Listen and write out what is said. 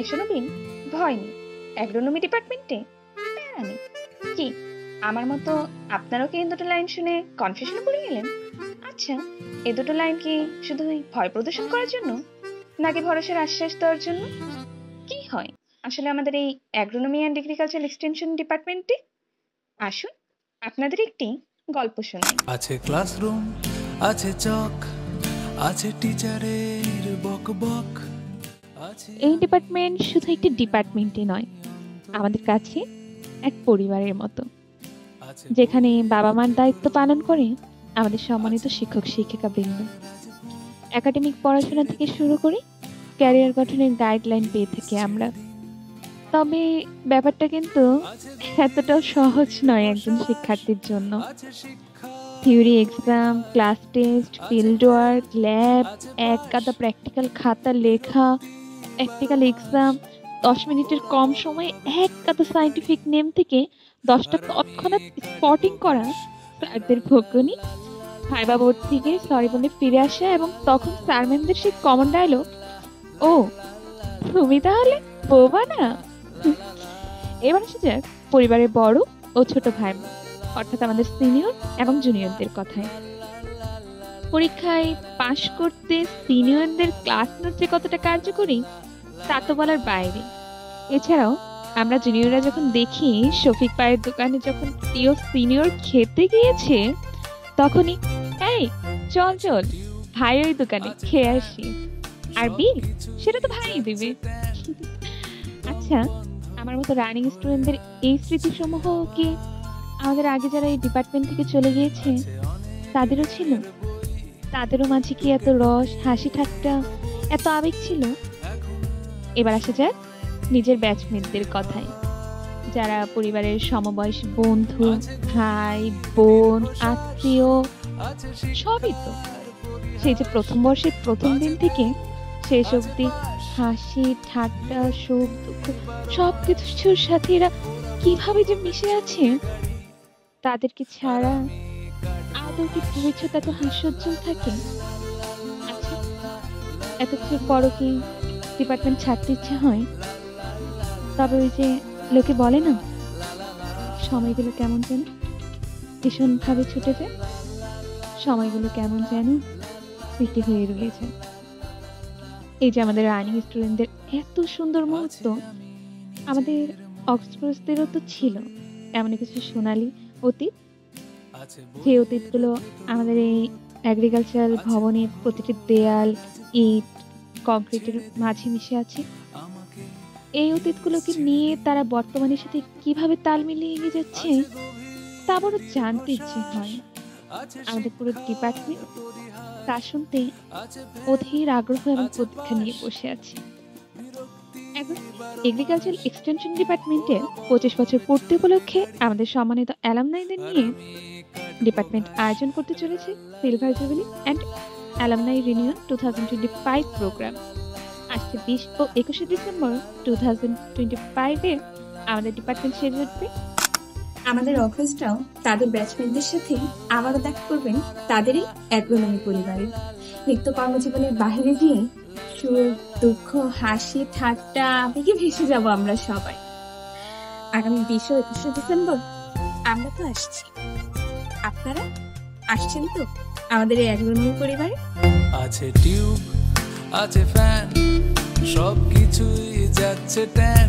এসো নবীন, ভয় নেই। অ্যাগ্রোনমি ডিপার্টমেন্টে প্যারা নেই। কি আমার মতো আপনারও কি এই দুটো লাইন শুনে কনফিউশনে পড়ে গেলেন? আচ্ছা, এই দুটো লাইন কি শুধু ভয় প্রদর্শন করার জন্য, নাকি ভরসার আশ্বাস দেওয়ার জন্য? কি হয় আসলে আমাদের এই অ্যাগ্রোনমি অ্যান্ড এগ্রিকালচার এক্সটেনশন ডিপার্টমেন্টে? আসুন আপনাদের একটি গল্প শোনাই। আছে ক্লাসরুম, আছে চক, আছে টিচারের বকবক। এই ডিপার্টমেন্ট শুধু একটি ডিপার্টমেন্টই নয়, আমাদের কাছে এক পরিবারের মতো, যেখানে বাবা মার দায়িত্ব পালন করে আমাদের সম্মানিত শিক্ষক শিক্ষিকা বৃন্দ। একাডেমিক পড়াশোনা থেকে শুরু করে ক্যারিয়ার গঠনের গাইডলাইন পেয়ে থাকি আমরা। তবে ব্যাপারটা কিন্তু এতটাও সহজ নয় একজন শিক্ষার্থীর জন্য। Theory exam, class test, field work, lab, এক গাদা প্র্যাকটিক্যাল খাতা লেখা, প্র্যাকটিক্যাল এক্সাম, 10 মিনিটের কম সময়ে এক গাদা সায়েন্টিফিক নেম থেকে 10টা তৎক্ষণাৎ স্পটিং করা, স্যারদের ভগ্নি, ভাইবা বোর্ড থেকে সরি বলে ফিরে আসা, এবং তখন স্যার ম্যামদের সেই কমন ডায়লগ, ও তুমি তাহলে বোবা না। এবার আসা যাক পরিবারের বড় ও ছোট ভাই, অর্থাৎ আমাদের সিনিয়র এবং জুনিয়রদের কথায়। পরীক্ষায় পাশ করতে সিনিয়রদের ক্লাস নোট যে কতটা কার্যকরী তা তো বলার বাইরে। এছাড়াও আমরা জুনিয়ররা যখন দেখি শফিক ভাইয়ের দোকানে যখন প্রিয় সিনিয়র খেতে গিয়েছে, তখনই এই চল চল ভাই ওই দোকানে খেয়ে আসি, আর বিল সেটা তো ভাই দিবে। আচ্ছা, আমার মতো রানিং স্টুডেন্টদের এই স্মৃতিসমূহ কি আমাদের আগে যারা এই ডিপার্টমেন্ট থেকে চলে গিয়েছে তাদেরও ছিল? তাদেরও মাঝে কি এত রস, হাসি ঠাট্টা, এত আবেগ ছিল? এবার আসা যাক নিজের ব্যাচমেটদের কথায়, যারা পরিবারের সমবয়সী বন্ধু, ভাই বোন, আত্মীয়, সবই তো। সেই যে প্রথম বর্ষের প্রথম দিন থেকে শেষ অবধি হাসি ঠাট্টা সুখ দুঃখ সবকিছুর সাথে এরা কিভাবে যে মিশে আছে, তাদেরকে ছাড়া আদৌ কি ভবিষ্যৎ এত হাস্যোজ্জ্বল থাকে? আচ্ছা, এত কিছুর পরও কি ডিপার্টমেন্ট ছাড়তে ইচ্ছে হয়? তবে ওই যে লোকে বলে না, সময়গুলো কেমন যেন ভীষণ ভাবে ছুটে যায়, সময়গুলো কেমন যেন স্মৃতি হয়ে রয়েছে। এই যে আমাদের রানিং স্টুডেন্টদের এত সুন্দর মুহূর্ত, আমাদের অক্সফোর্ডদেরও তো ছিল এমন কিছু সোনালী অতীত, যে অতীতগুলো আমাদের এই এগ্রিকালচারাল ভবনের প্রতিটি দেয়াল, ইট, কংক্রিটের মাঝে মিশে আছে। এই অতীতগুলোকে নিয়ে তারা বর্তমানের সাথে কিভাবে তাল মিলিয়ে এগিয়ে যাচ্ছে তা বড় জানতে ইচ্ছে হয়। আমাদের পুরো ডিপার্টমেন্ট তা শুনতে অধীর আগ্রহ এবং প্রতীক্ষা নিয়ে বসে আছে। এখন এগ্রিকালচার এক্সটেনশন ডিপার্টমেন্টের 25 বছর পূর্তি উপলক্ষে আমাদের সম্মানিত অ্যালামনাইদের নিয়ে ডিপার্টমেন্ট আয়োজন করতে চলেছে silver jubilee and alumni renewal 2025 programme. আসছে 20 ও 21 ডিসেম্বর 2025-এ আমাদের ডিপার্টমেন্ট সেরে উঠবে। আমাদের অফিসটাও তাদের ব্যাচমেটদের সাথে আবারও দেখা করবেন তাদেরই অ্যাগ্রোনমি পরিবারের। নিত্য কর্মজীবনের বাহিরে গিয়ে সুখ দুঃখ হাসি ঠাট্টা আবেগে ভেসে যাব আমরা সবাই। আগামী 20 ও 21 ডিসেম্বর আমরা তো আসছি, আপনারা আসছেন তো আমাদের এই অ্যাগ্রোনমি পরিবারে? আছে টিউব, আছে ফ্যান, সবকিছুই যাচ্ছে ট্যান।